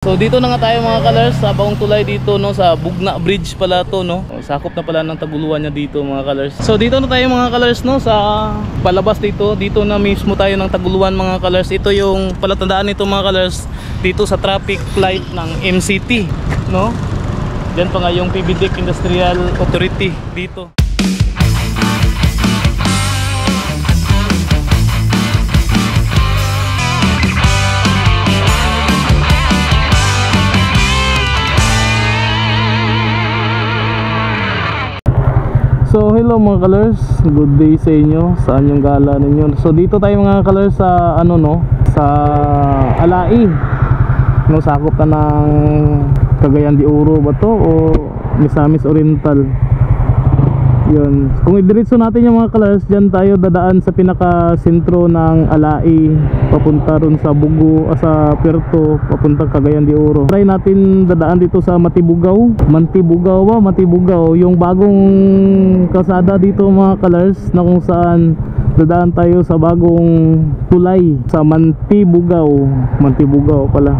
So dito na nga tayo mga colors sa Baong Tulay dito no, sa Bugna Bridge pala to no. Sakop na pala ng Taguluan niya dito mga colors. So dito na tayo mga colors no, sa palabas dito. Dito na mismo tayo ng Taguluan mga colors. Ito yung palatandaan nito mga colors dito sa traffic light ng MCT no. Diyan pa nga yung PBDEC Industrial Authority dito. So hello mga colors, good day sa inyo, saan yung gala ninyo. So dito tayo mga colors sa ano no, sa Alai no, sakop na ng Cagayan de Oro ba to o Misamis Oriental. Yun, kung idiretso natin yung mga colors, dyan tayo dadaan sa pinaka sentro ng Alai papunta ron sa Bugo, sa Puerto, papunta Cagayan de Oro. Try natin dadaan dito sa Matibugaw, yung bagong kalsada dito mga colors, na kung saan dadaan tayo sa bagong tulay sa Mantibugao pala,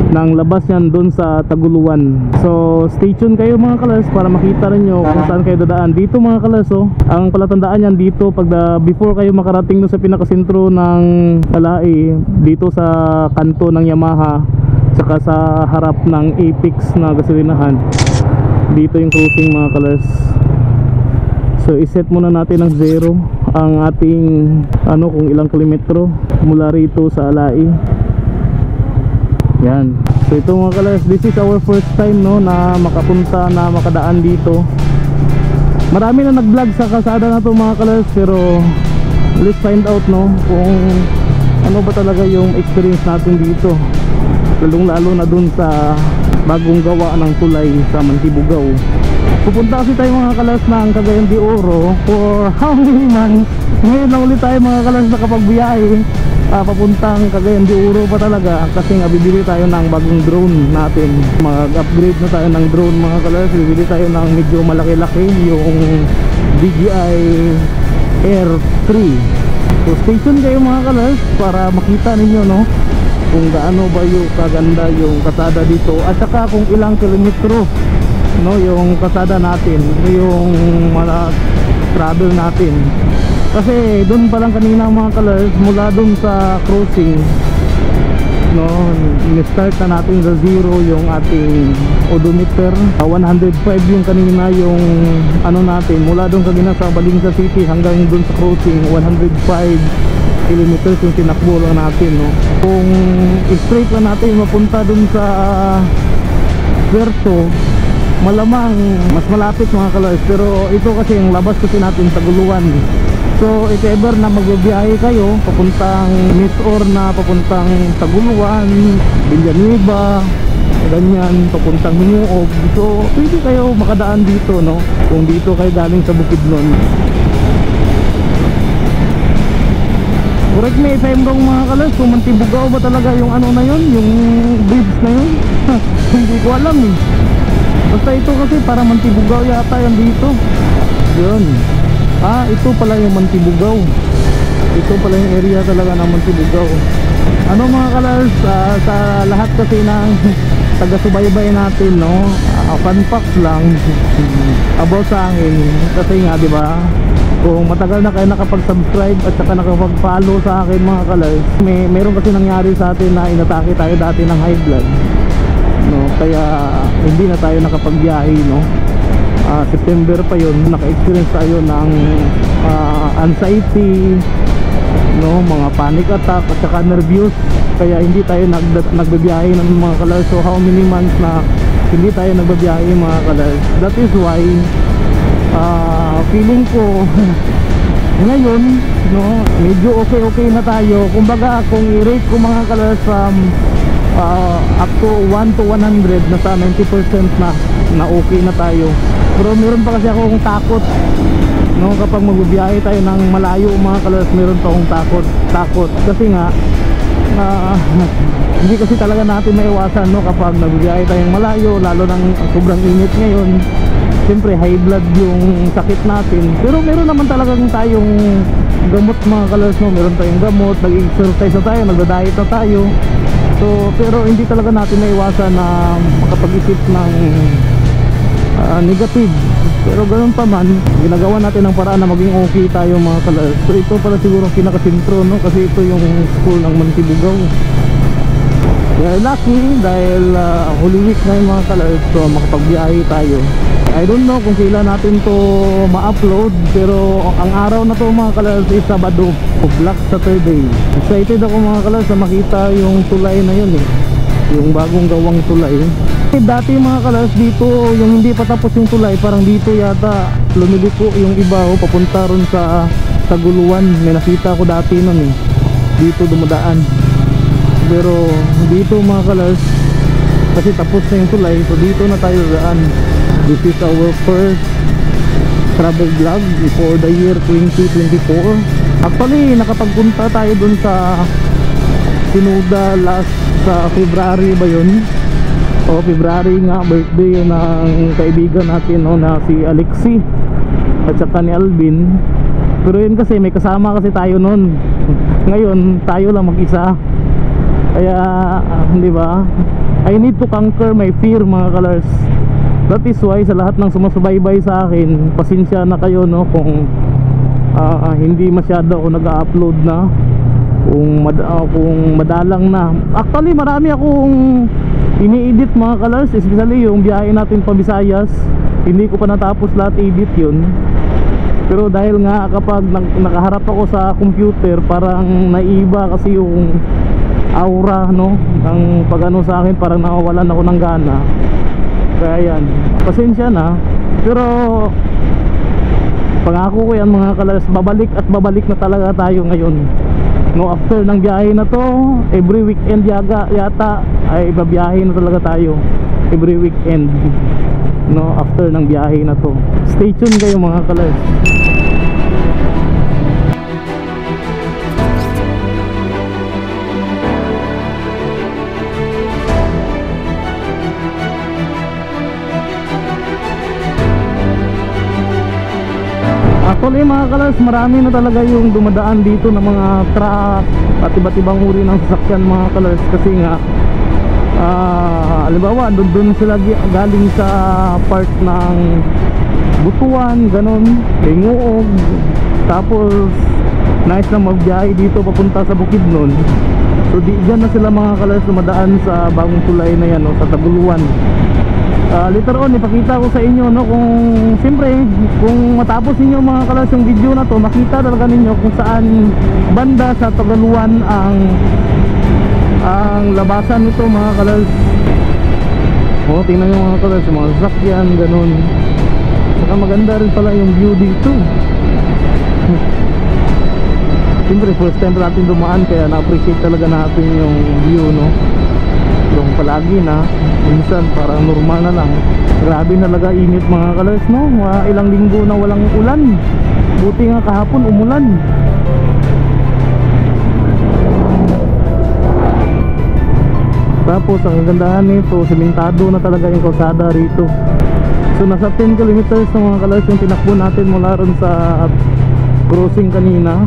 nang labas yan doon sa Taguluan. So stay tuned kayo mga colors para makita rin nyo kung saan kayo dadaan dito mga colors. Oh, ang palatandaan yan dito pag before kayo makarating doon sa pinakasentro ng Alai, dito sa kanto ng Yamaha saka sa harap ng Apex na gasolinahan, dito yung cruising mga colors. So iset muna natin ng 0 ang ating ano, kung ilang kilometro mula rito sa Alai. Yan. So ito mga colors, this is our first time no na makapunta, na makadaan dito. Marami na nag-vlog sa kalsada na to mga colors, pero let's find out no kung ano ba talaga yung experience natin dito, lalong lalo na dun sa bagong gawa ng tulay sa Mantibugao. Pupunta kasi tayo mga colors ng Cagayan de Oro for how many months. Ngayon na ulit tayo mga colors nakapagbiyahe papuntang Cagayan de Oro pa talaga, kasi nga bibili tayo ng bagong drone natin. Mag-upgrade na tayo ng drone mga colors. Bibili tayo ng medyo malaki-laki, yung DJI Air 3. So stay tuned kayo mga colors para makita ninyo no kung gaano ba yung kaganda yung kalsada dito, at saka kung ilang kilometro no yung kalsada natin, yung travel natin. Kasi doon pa lang kanina mga colors, mula doon sa crossing no, ni-start na natin sa 0 yung ating odometer. 105 yung kanina yung ano natin, mula doon kanina sa Balingsa City hanggang doon sa crossing 105 kilometers yung tinakbo lang natin no. Kung straight lang natin mapunta doon sa Puerto, malamang mas malapit mga colors. Pero ito kasi yung labas kasi natin Taguluan. So if ever na magbibiyahe kayo papuntang Miss-or na papuntang Taguluan, Villanueva, ganyan, papuntang Hinuog, so pwede kayo makadaan dito no kung dito kayo galing sa Bukidnon. Correct me if I'm wrong mga kalas, kung Mantibugao ba talaga yung ano na yun, yung bridge na yun? Hindi ko alam eh. Basta ito kasi para Mantibugao yata yan dito. Yun. Ah, ito pala yung Mantibugao. Ito pala yung area talaga ng Mantibugao. Ano mga kalas, sa lahat kasi ng taga-subaybay natin no, fun facts lang about sa akin. Kasi nga diba, kung matagal na kayo nakapag-subscribe at saka nakapag-follow sa akin mga kalas, meron kasi nangyari sa atin na inatake tayo dati ng high blood no, kaya hindi na tayo nakapagbiyahe no. September pa yun, naka-experience tayo ng anxiety no, mga panic attack at saka nervous, kaya hindi tayo nagbabiyahe ng mga kalas. So how many months na hindi tayo nagbabiyahe mga kalas. That is why feeling ko ngayon no, medyo okay na tayo. Kumbaga kung i-rate ko mga kalas from up to 1 to 100, nasa 90% na okay na tayo. Pero meron pa kasi akong takot no, kapag magbibiyahe tayo ng malayo mga kalas, meron pa akong takot kasi nga hindi kasi talaga natin maiwasan no, kapag nagbibiyahe tayong malayo, lalo ng sobrang init ngayon. Siyempre high blood yung sakit natin, pero meron naman talagang tayong gamot mga kalas no, meron tayong gamot, nag-exercise na tayo, nagda-diet na tayo. So pero hindi talaga natin maiwasan na makapag-isip ng negative. Pero ganoon pa man, ginagawa natin ng paraan na maging okay tayo mga kalars. So ito pala siguro ang pinakasentro, no? Kasi ito yung school ng Mantibugaw. Kaya lucky dahil Holy Week na yung mga kalars, so makapagbiyahe tayo. I don't know kung kailan natin to ma-upload, pero ang araw na to mga kalars is Sabado o Black Saturday. Excited ako mga kalars na makita yung tulay na yun eh, yung bagong gawang tulay. Dati mga kalars dito, yung hindi pa tapos yung tulay, parang dito yata lumiliko yung iba papunta ron sa Guluwan. May nakita ko dati nun eh, dito dumadaan. Pero dito mga kalars, kasi tapos na yung tulay, so dito na tayo daan. This is our first travel vlog for the year 2024. Actually nakapagpunta tayo dun sa Sinuda last sa February ba yun? O February nga, birthday ng kaibigan natin, no, na si Alexi at saka ni Alvin. Pero yun kasi may kasama kasi tayo nun. Ngayon tayo lang mag-isa. Kaya di ba, I need to conquer my fear mga kalars. That is why sa lahat ng sumasubaybay sa akin, pasensya na kayo, no, kung hindi masyado ako nag-upload na, kung madalang na. Actually marami akong ini-edit mga kalars, especially yung biyahe natin pa Visayas. Hindi ko pa natapos lahat edit yun. Pero dahil nga kapag nakaharap ako sa computer, parang naiba kasi yung aura, no, ng pag-ano sa akin, parang nawawalan ako ng gana. Kaya yan, pasensya na. Pero pangako ko yan mga kalars, babalik at babalik na talaga tayo ngayon, no, after ng biyahe na to. Every weekend yata ay babiyahe na talaga tayo, every weekend, no, after ng biyahe na to. Stay tuned kayo mga kalars. Actually mga kalars, marami na talaga yung dumadaan dito ng mga truck at iba't ibang uri ng sasakyan mga kalars. Kasi nga halimbawa doon sila galing sa part ng Butuan, ganon, Linguog. Tapos nice na magbiyahe dito papunta sa Bukidnon. So dyan na sila mga kalars dumadaan sa bagong tulay na yan, no, sa Taguluan. Later on ipakita ko sa inyo, no, kung siyempre kung matapos ninyo mga kalars yung video na to, makita talaga ninyo kung saan banda sa Tagaluan ang labasan nito mga kalars. O tingnan nyo mga kalars, mga sasakyan, ganun. Saka maganda rin pala yung view dito. Siyempre first time natin dumaan, kaya na-appreciate talaga natin yung view, no. Yung palagi na minsan parang normal na lang. Grabe na talaga init mga kalars, no. Ilang linggo na walang ulan. Buti nga kahapon umulan. Tapos ang kagandahan nito, sementado na talaga yung kalsada rito. So nasa 10 kilometers na mga kalars yung tinakbo natin mula ron sa crossing kanina.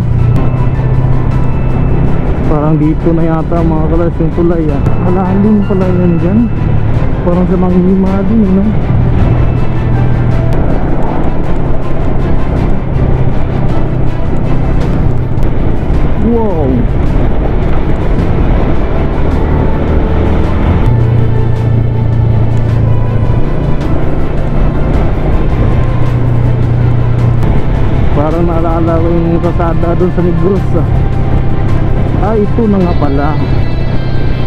Parang dito na yata mga kalars yung tulay, ah. Malalim pala yan dyan. Parang sa manghima din, no? Wow! Parang naalala ko yung kasada doon sa Negros, ah. Ito na nga pala.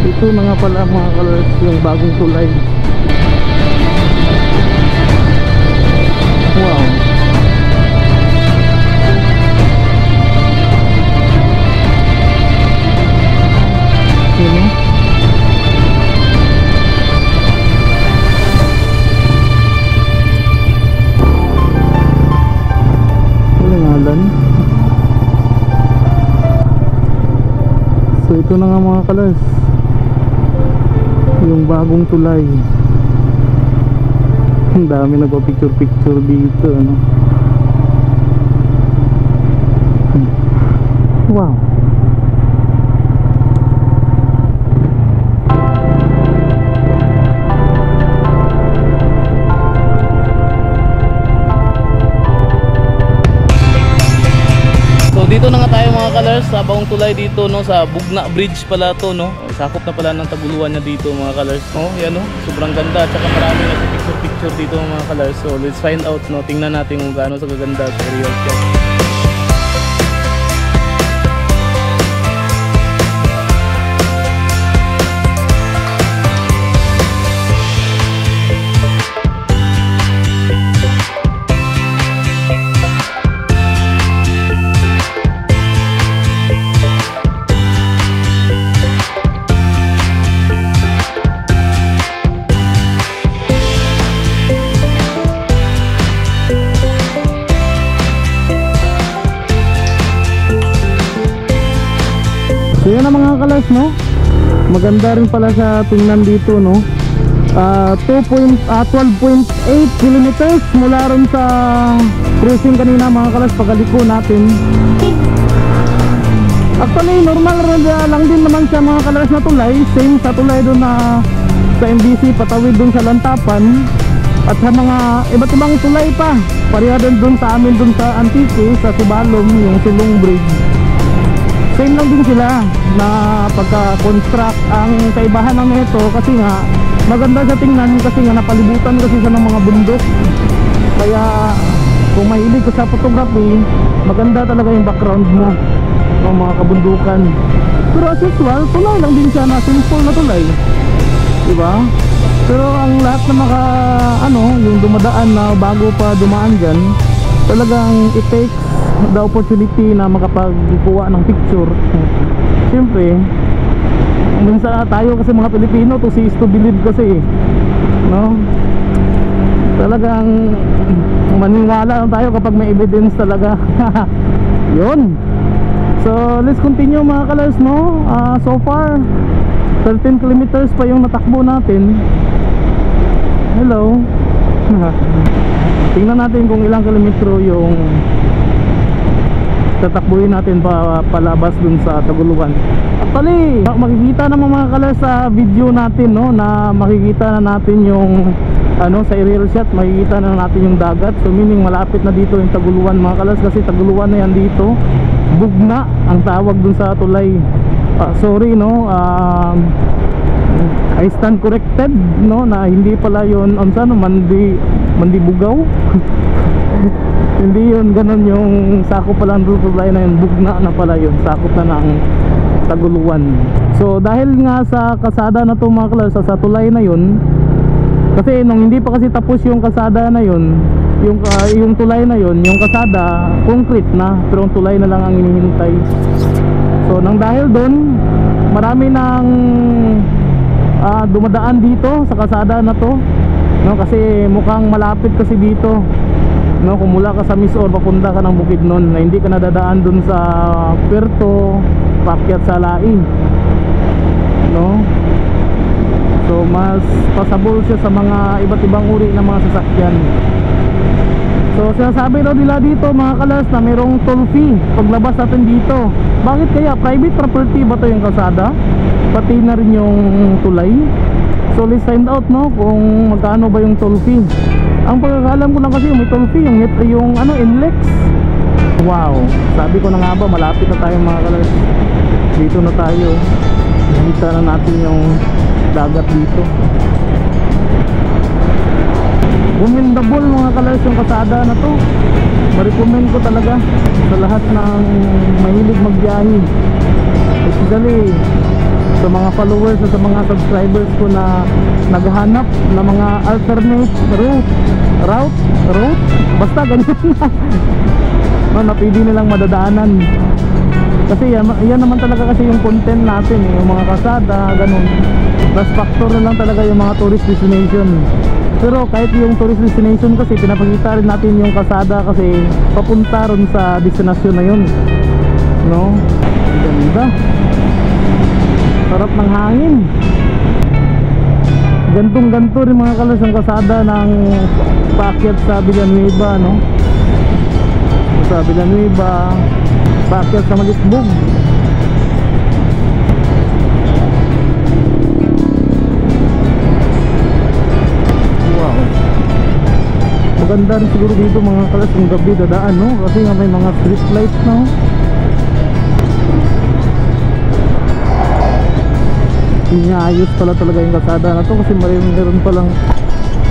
Ito na nga pala mga kalars yung bagong tulay. Wow. Sino? Ano ngalan? So ito na nga mga kalars, yung bagong tulay. Ang dami nagpa-picture dito, ano? Wow. nandito na nga tayo mga kalers sa Baong Tulay dito, no, sa Bugna Bridge pala to, no. Sakop na pala ng Taguluan niya dito mga kalers, no. Yan, no, sobrang ganda at saka marami nagpipicture dito mga kalers. So let's find out, no, tingnan natin kung gaano sa gaganda sa real shot. So yun na mga kalers, no, maganda rin pala sa tingnan dito, no. 12.8 kilometers mula rin sa cruising kanina mga kalers, pagaliko natin. Actually normal lang din naman siya mga kalers na tulay, same sa tulay doon na sa MBC, patawid doon sa Lantapan at sa mga iba't ibang tulay pa, pareha din doon sa amin doon sa Antique, sa Sibalom, yung Silong Bridge. Same lang din sila na pagka-construct. Ang kaibahan ng ito kasi nga maganda sa tingnan kasi nga napalibutan kasi siya ng mga bundok. Kaya kung mahilig ka sa photography, maganda talaga yung background mo ng mga kabundukan. Pero as usual, tulay lang din siya na simple na tulay, diba? Pero ang lahat na yung dumadaan na bago pa dumaan dyan, talagang it takes the opportunity na makapagkuha ng picture. Siyempre minsan tayo kasi mga Pilipino to see is to believe kasi, no? Talagang maniwala lang tayo kapag may evidence talaga. Yun. So let's continue mga kalers, no. So far 13 kilometers pa yung natakbo natin. Hello. Tingnan natin kung ilang kilometro yung tatakbuhin natin palabas dun sa Taguluan. Actually makikita naman mga kalers sa video natin, no, na makikita na natin yung sa aerial shot, makikita na natin yung dagat. So meaning malapit na dito yung Taguluan mga kalers, kasi Taguluan na yan dito. Bugna ang tawag dun sa tulay. Sorry, no, I stand corrected, no, na hindi pala yun Mandibugaw. Hindi yun ganun yung sakop pala ng tulay na yun, Bugna na pala yun, sakop na ng Taguluan. So dahil nga sa kasada na to mga kalers, sa tulay na yun, kasi nung hindi pa kasi tapos yung kasada na yun, yung tulay na yun, yung kasada concrete na, pero yung tulay na lang ang hinihintay. So nang dahil doon, marami nang dumadaan dito sa kasada na to, no, kasi mukhang malapit kasi dito, no, kung mula ka sa Misor papunta ka ng Bukidnon, na hindi ka nadadaan dun sa Puerto, paakyat sa Lai, no. So mas pasabol siya sa mga iba't ibang uri ng mga sasakyan. So sinasabi daw nila dito mga kalers na mayroong toll fee paglabas natin dito. Bakit kaya? Private property ba to yung kalsada? Pati na rin yung tulay. So let's find out, no, kung magkano ba yung toll fee. Ang pagkakalam ko lang kasi may toll fee yung NLEX. Wow, sabi ko na nga ba, malapit na tayo mga kalers. Dito na tayo. Nakita na natin yung dagat dito. Commendable mga kalers yung kasada na to. Ma-recommend ko talaga sa lahat ng mahilig magbiyahe, especially sa mga followers at sa mga subscribers ko na naghahanap ng mga alternate route, basta ganyan na pwede nilang madadaanan. Kasi yan naman talaga kasi yung content natin, yung mga kasada, ganun. Plus factor na lang talaga yung mga tourist destination. Pero kahit yung tourist destination kasi pinapakita rin natin yung kasada kasi papunta rin sa destinasyon na yun, no? Ganda, sarap ng hangin. Gantong-ganto rin mga kalers ang kasada ng paakyat sa Villanueva, no? Sa Villanueva, paakyat sa Malisbog. Wow, maganda rin siguro dito mga kalers yung gabi dadaan, no? Kasi nga may mga street lights, no? Inaayos pala talaga yung kalsada na to kasi meron palang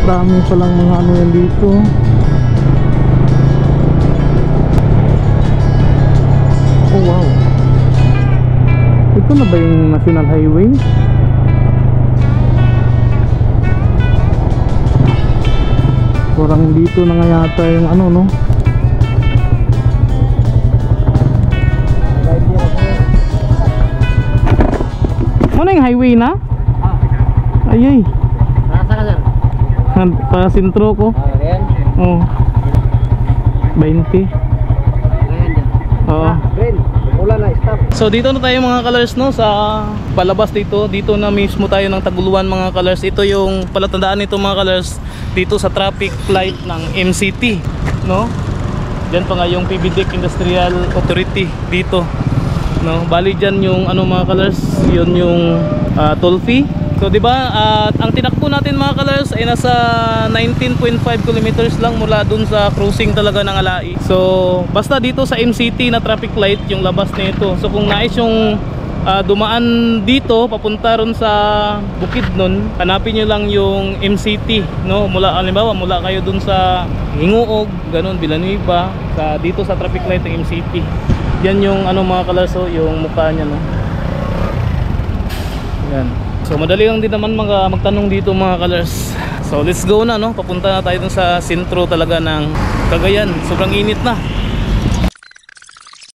dami palang mga ano yan dito. Oh wow, ito na ba yung National Highway? Parang dito na nga yata yung ano, no? Ano yung highway na? Ayay. Nasa ka sir? Pa sentro ko. Ayan. Oh. 20. Ayan dyan. Oo. Green. Ulan na, stop. So dito na tayo mga colors, no, sa palabas dito. Dito na mismo tayo ng Taguluan mga colors. Ito yung palatandaan nito mga colors dito sa traffic light ng MCT, no? Diyan pa nga yung PBDIC Industrial Authority dito, no? Bali diyan yung ano mga colors, yun yung toll fee. So di ba ang tinakbo natin mga colors ay nasa 19.5 kilometers lang mula dun sa crossing talaga ng Alai. So basta dito sa MCT na traffic light yung labas nito. So kung nais yung dumaan dito papunta ron sa Bukidnon, hanapin nyo lang yung MCT, no? Mula halimbawa mula kayo dun sa Hinguog, ganun, Villanueva, sa dito sa traffic light ng MCT. Yan yung ano mga colors, so yung mukha niya, no? Yan. So madali lang din naman magtanong dito mga colors. So let's go na, no? Papunta na tayo dun sa sentro talaga ng Cagayan. Sobrang init na.